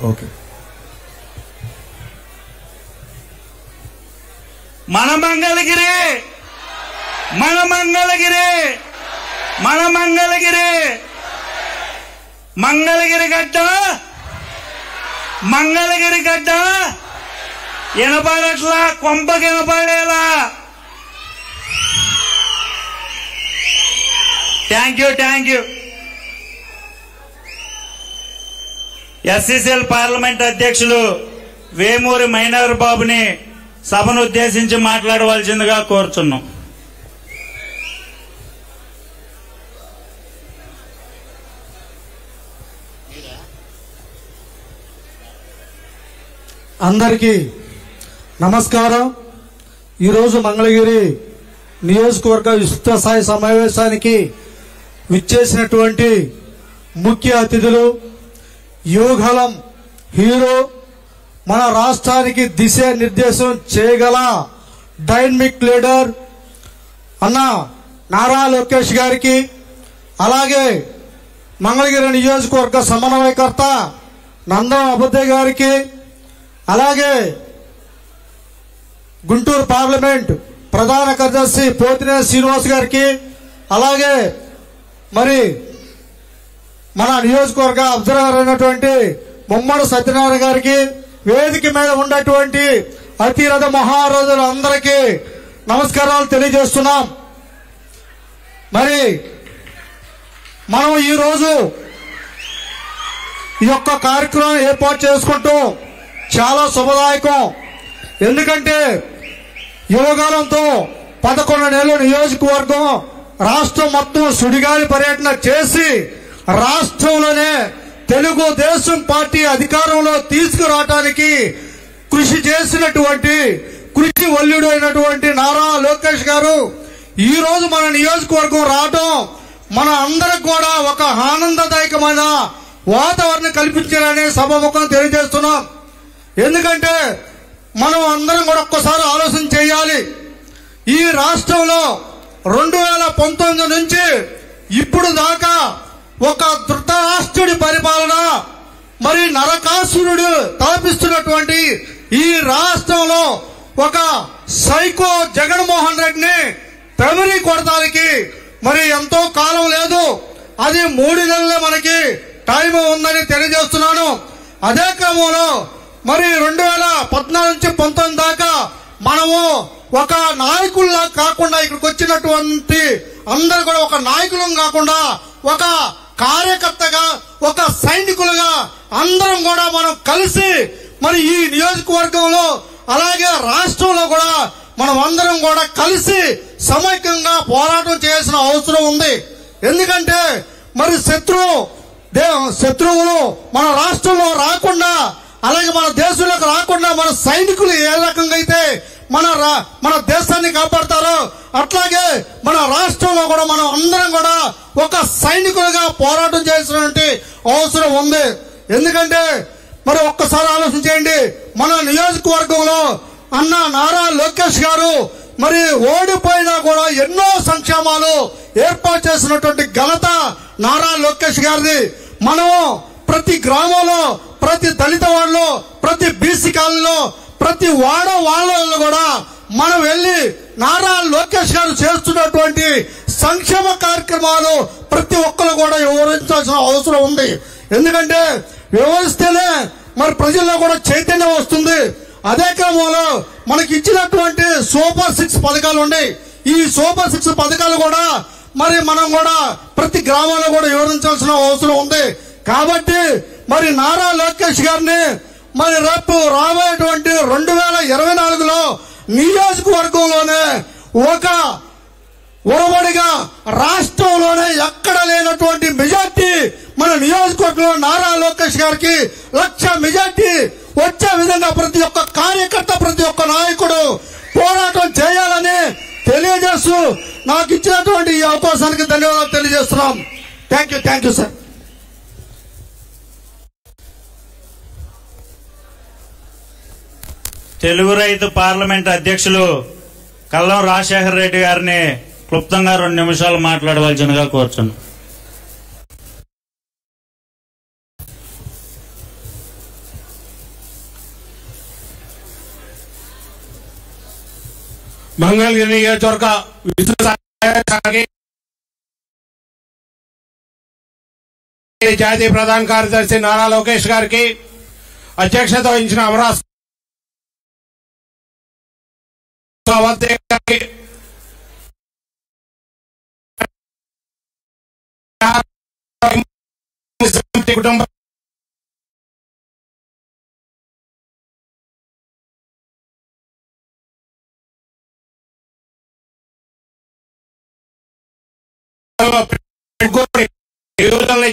Okay. మన మంగళగిరి గడ్డ వినపడట్లా, కొంపకి వినపడేలా. Thank you. ఎస్సీసీఎల్ పార్లమెంట్ అధ్యక్షులు వేమూరి మైనర్ బాబుని సభను ఉద్దేశించి మాట్లాడవలసిందిగా కోరుచున్నాం. అందరికీ నమస్కారం. ఈరోజు మంగళగిరి నియోజకవర్గ విస్తృత స్థాయి సమావేశానికి విచ్చేసినటువంటి ముఖ్య అతిథులు, యువగళం హీరో, మన రాష్ట్రానికి దిశ నిర్దేశం చేయగల డైనమిక్ లీడర్ అన్న నారా లోకేష్ గారికి, అలాగే మంగళగిరి నియోజకవర్గ సమన్వయకర్త నందం అబుద్దయ్య గారికి, అలాగే గుంటూరు పార్లమెంట్ ప్రధాన కార్యదర్శి పోతినేని శ్రీనివాస్ గారికి, అలాగే మరి మన నియోజకవర్గ అబ్జర్వర్ అయినటువంటి ముమ్మడి సత్యనారాయణ గారికి, వేదిక మీద ఉన్నటువంటి అతిరథ మహారాజులు అందరికీ నమస్కారాలు తెలియజేస్తున్నాం. మరి మనం ఈరోజు ఈ యొక్క కార్యక్రమం ఏర్పాటు చేసుకుంటూ చాలా శుభదాయకం. ఎందుకంటే యువకాలంతో 11 నెలల నియోజకవర్గం రాష్ట్రం మొత్తం సుడిగాలి పర్యటన చేసి రాష్ట్రంలోనే తెలుగుదేశం పార్టీ అధికారంలో తీసుకురావడానికి కృషి చేసినటువంటి కృషి వల్లుడు అయినటువంటి నారా లోకేష్ గారు ఈ రోజు మన నియోజకవర్గం రావడం మన అందరికి కూడా ఒక ఆనందదాయకమైన వాతావరణం కల్పించాలని సభాముఖం తెలియజేస్తున్నాం. ఎందుకంటే మనం అందరం కూడా ఒక్కసారి ఆలోచన చేయాలి. ఈ రాష్ట్రంలో 2019 నుంచి ఇప్పుడు దాకా ఒక ధృతరాష్ట్రుడి పరిపాలన, మరి నరకాసురుడు తలపిస్తున్నటువంటి ఈ రాష్ట్రంలో ఒక సైకో జగన్మోహన్ రెడ్డిని తమిళి కొడతానికి మరి ఎంతో కాలం లేదు, అది 3 నెలలే మనకి టైం ఉందని తెలియజేస్తున్నాను. అదే క్రమంలో మరి 2014 నుంచి 19 దాకా మనము ఒక నాయకుల్లా కాకుండా ఇక్కడికి వచ్చినటువంటి అందరు కూడా ఒక నాయకులం కాకుండా ఒక కార్యకర్తగా, ఒక సైనికులుగా అందరం కూడా మనం కలిసి మరి ఈ నియోజకవర్గంలో అలాగే రాష్ట్రంలో కూడా మనం అందరం కూడా కలిసి సమైక్యంగా పోరాటం చేయాల్సిన అవసరం ఉంది. ఎందుకంటే మరి శత్రువులు మన రాష్ట్రంలో రాకుండా, అలాగే మన దేశంలోకి రాకుండా మన సైనికులు ఏ రకంగా అయితే మన దేశాన్ని కాపాడతారో అట్లాగే మన రాష్ట్రంలో కూడా మనం అందరం కూడా ఒక సైనికులుగా పోరాటం చేయాల్సినటువంటి అవసరం ఉంది. ఎందుకంటే మరి ఒక్కసారి ఆలోచన చేయండి, మన నియోజకవర్గంలో అన్న నారా లోకేష్ గారు మరి ఓడిపోయినా కూడా ఎన్నో సంక్షేమాలు ఏర్పాటు చేసినటువంటి ఘనత నారా లోకేష్ గారిది. మనం ప్రతి గ్రామంలో, ప్రతి దళిత వాళ్ళలో, ప్రతి బీసీ కాలనీలో, ప్రతి వాళ్ళలో కూడా మనం వెళ్లి నారా లోకేష్ గారు చేస్తున్నటువంటి సంక్షేమ కార్యక్రమాలు ప్రతి ఒక్కరు కూడా వివరించాల్సిన అవసరం ఉంది. ఎందుకంటే వివరిస్తేనే మరి ప్రజల్లో కూడా చైతన్యం వస్తుంది. అదే క్రమంలో మనకి ఇచ్చినటువంటి సూపర్ 6 పథకాలు ఉన్నాయి. ఈ సూపర్ 6 పథకాలు కూడా మరి మనం కూడా ప్రతి గ్రామంలో కూడా వివరించాల్సిన అవసరం ఉంది. కాబట్టి మరి నారా లోకేష్ గారిని మరి రేపు రాబోయేటువంటి 2024లో నియోజకవర్గంలోనే ఒక ఒరవడిగా రాష్ట్రంలోనే ఎక్కడ లేనటువంటి మెజార్టీ మన నియోజకవర్గంలో నారా లోకేష్ గారికి 1,00,000 మెజార్టీ వచ్చే విధంగా ప్రతి ఒక్క కార్యకర్త, ప్రతి ఒక్క నాయకుడు పోరాటం చేయాలని తెలియజేస్తూ నాకు ఇచ్చినటువంటి ఈ అవకాశానికి ధన్యవాదాలు తెలియజేస్తున్నాం. Thank you sir. తెలుగు రైతు పార్లమెంట్ అధ్యక్షులు కల్లం రాజశేఖర రెడ్డి గారిని క్లుప్తంగా 2 నిమిషాలు మాట్లాడవలసిందిగా కోరుచున్నాను. మంగళగిరి నియోజకవర్గ విస్తృత జాతీయ ప్రధాన కార్యదర్శి నారా లోకేష్ గారికి, అధ్యక్షత వహించిన అమరావతి గారికి, కుటుంబ యువతల్ని